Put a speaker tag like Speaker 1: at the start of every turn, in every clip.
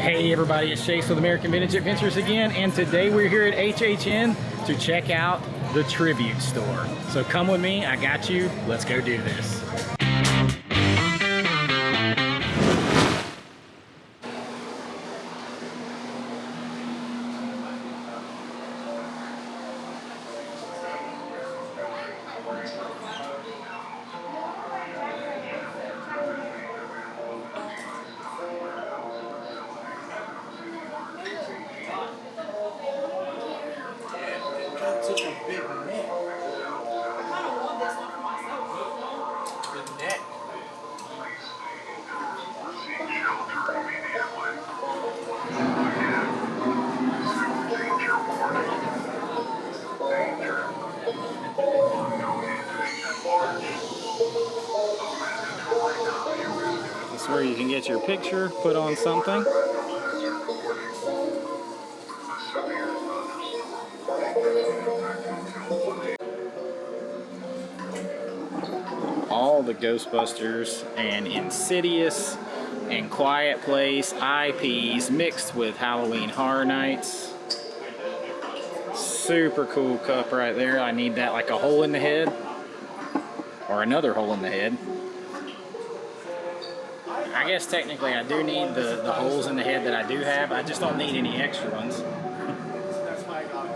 Speaker 1: Hey everybody, it's Chase with American Vintage Adventures again, and today we're here at HHN to check out the Tribute Store. So come with me, I got you, let's go do this. This is where you can get your picture put on something. All the Ghostbusters and Insidious and Quiet Place IPs mixed with Halloween Horror Nights. Super cool cup right there. I need that like a hole in the head or another hole in the head. I guess technically I do need the holes in the head that I do have. I just don't need any extra ones.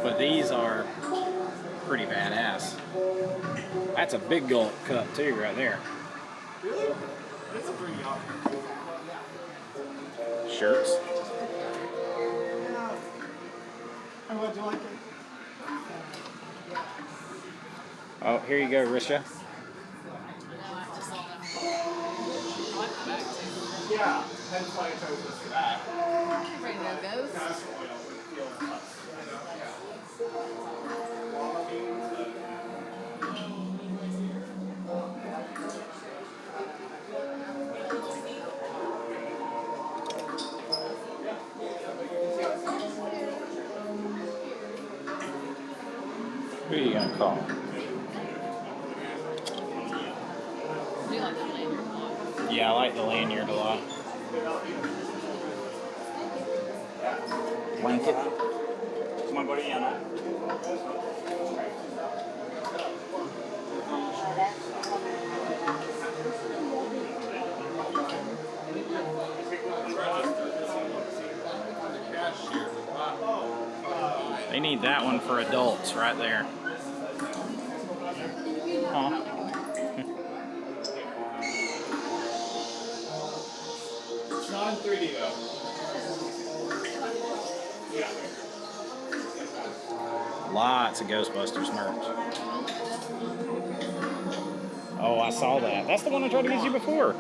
Speaker 1: But these are pretty badass. That's a big gulp cup too right there.
Speaker 2: Really? That's a pretty awesome.
Speaker 1: Shirts.
Speaker 2: Yeah. How would you like it?
Speaker 1: Oh, here you go, Risha.
Speaker 2: Yeah, that's why I chose this for that.
Speaker 3: Ready to go, Ghost?
Speaker 1: Who are you gonna call?
Speaker 3: Do you like the lanyard a lot?
Speaker 1: Yeah, I like the lanyard a lot. Blanket.
Speaker 4: Come on, Guardiana.
Speaker 1: They need that one for adults right there. Huh?
Speaker 2: It's not in 3D though. Yeah.
Speaker 1: Lots of Ghostbusters merch. Oh, I saw that. That's the one I tried to get you before.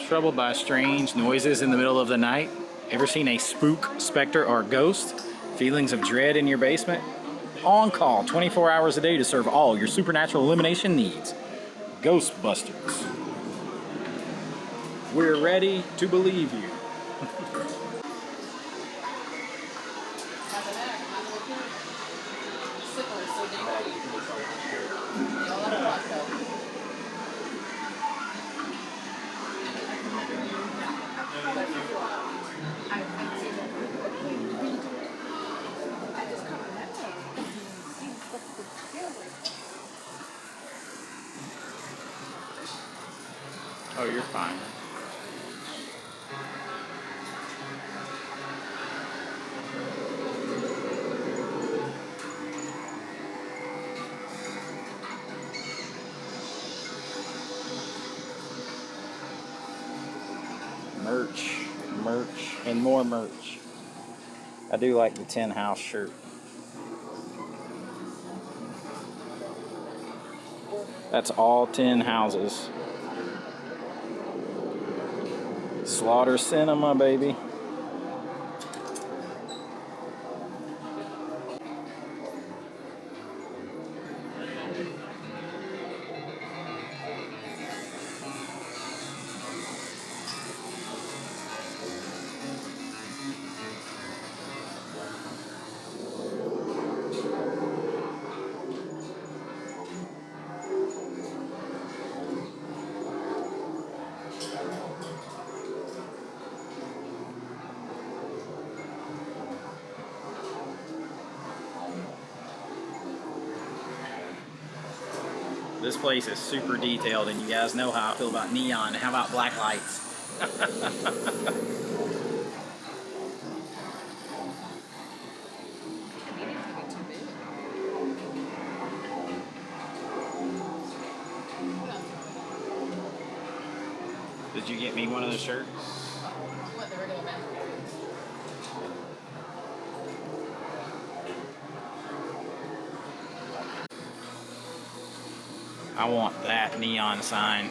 Speaker 1: Troubled by strange noises in the middle of the night? Ever seen a spook, specter, or ghost? Feelings of dread in your basement? On call 24 hours a day to serve all your supernatural elimination needs. Ghostbusters. We're ready to believe you. Oh, you're fine. Merch, and more merch. I do like the Tin House shirt. That's all 10 houses. Slaughter Cinema, baby. This place is super detailed, and you guys know how I feel about neon. How about black lights? Did you get me one of those shirts?
Speaker 3: What, the regular man?
Speaker 1: I want that neon sign.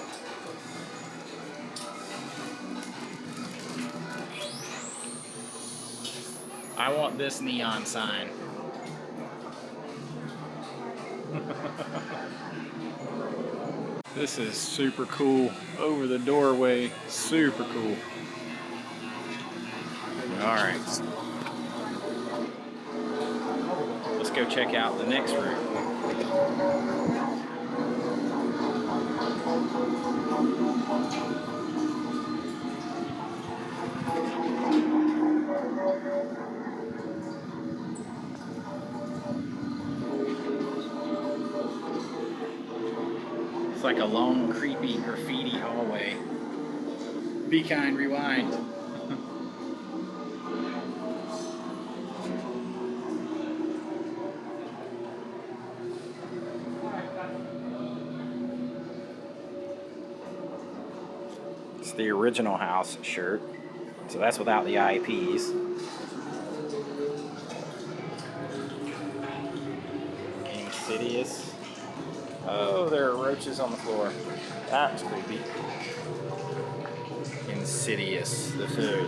Speaker 1: I want this neon sign. This is super cool. Over the doorway, super cool. All right. Let's go check out the next room. It's like a long, creepy graffiti hallway. Be kind, rewind. It's the original house shirt, so that's without the IPs. Insidious. Oh, there are roaches on the floor. That's creepy. Insidious, the third.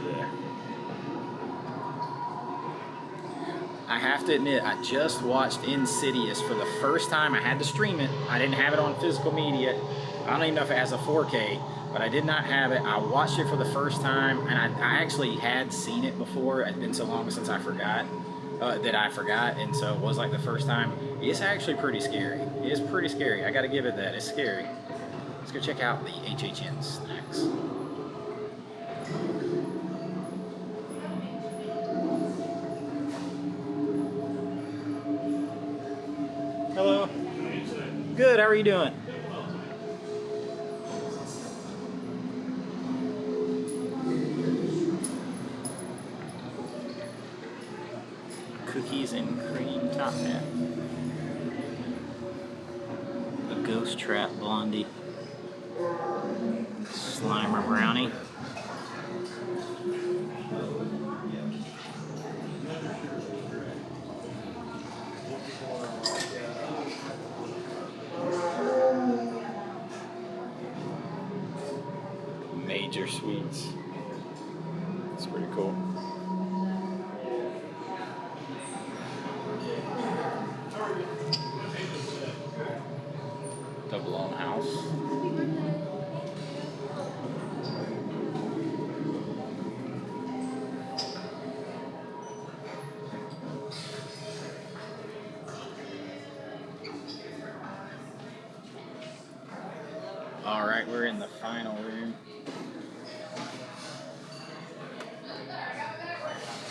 Speaker 1: I have to admit, I just watched Insidious for the first time. I had to stream it. I didn't have it on physical media. I don't even know if it has a 4K, but I did not have it. I watched it for the first time, and I actually had seen it before. It's been so long since I forgot. And so it was like the first time. It's actually pretty scary. It's pretty scary. I gotta give it that. It's scary. Let's go check out the HHN snacks. Hello. Good, how are you doing? Cookies and cream top hat. A ghost trap blondie. Slimer brownie. Major sweets. It's pretty cool. Double on house. All right, we're in the final room.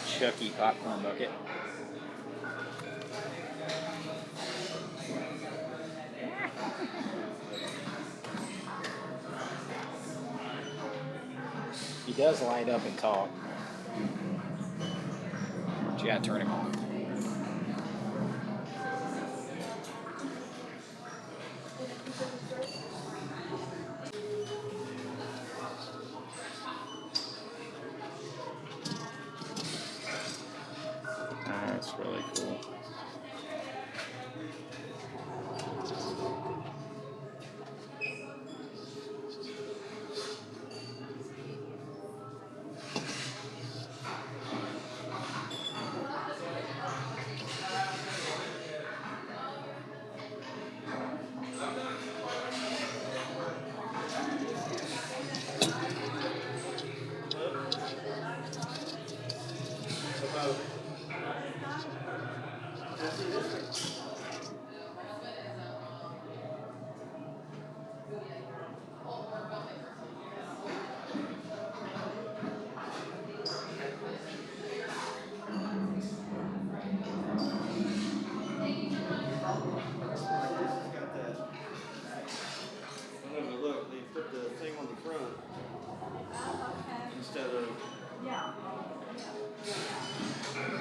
Speaker 1: Chucky popcorn bucket. He does light up and talk. But you gotta turn him on. That's really cool.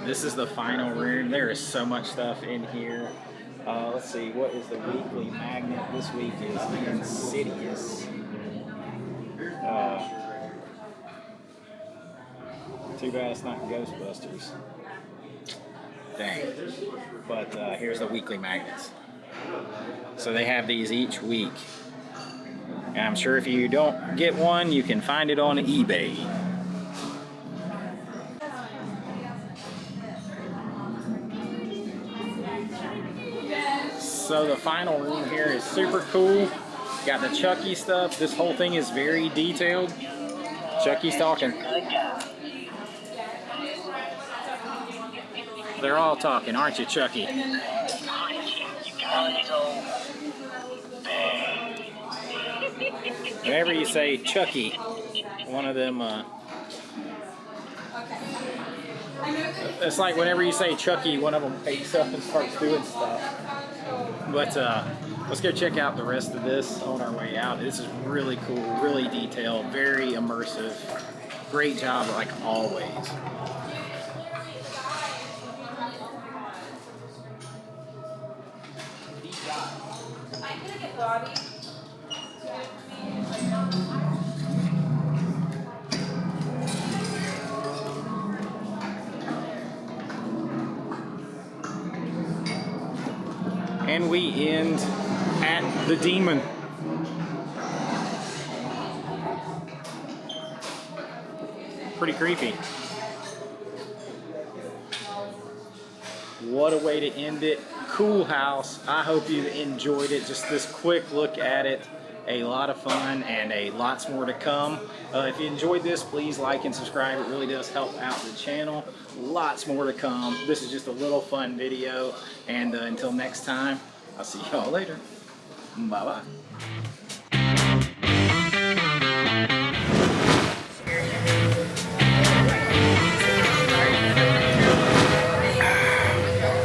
Speaker 1: this is the final room. There is so much stuff in here. Let's see, what is the weekly magnet? This week is Insidious. Too bad it's not Ghostbusters. Dang. But here's the weekly magnets. So they have these each week. And I'm sure if you don't get one, you can find it on eBay. So the final room here is super cool. Got the Chucky stuff. This whole thing is very detailed. Chucky's talking. They're all talking, aren't you, Chucky? Whenever you say Chucky, one of them, it's like whenever you say Chucky, one of them wakes up and starts doing stuff. But let's go check out the rest of this on our way out. This is really cool, really detailed, very immersive. Great job, like always.
Speaker 3: I'm gonna get Bobby.
Speaker 1: And we end at the demon. Pretty creepy. What a way to end it. Cool house. I hope you enjoyed it. Just this quick look at it. A lot of fun and lots more to come. If you enjoyed this, please like and subscribe. It really does help out the channel. Lots more to come. This is just a little fun video. And until next time, I'll see y'all later. Bye-bye.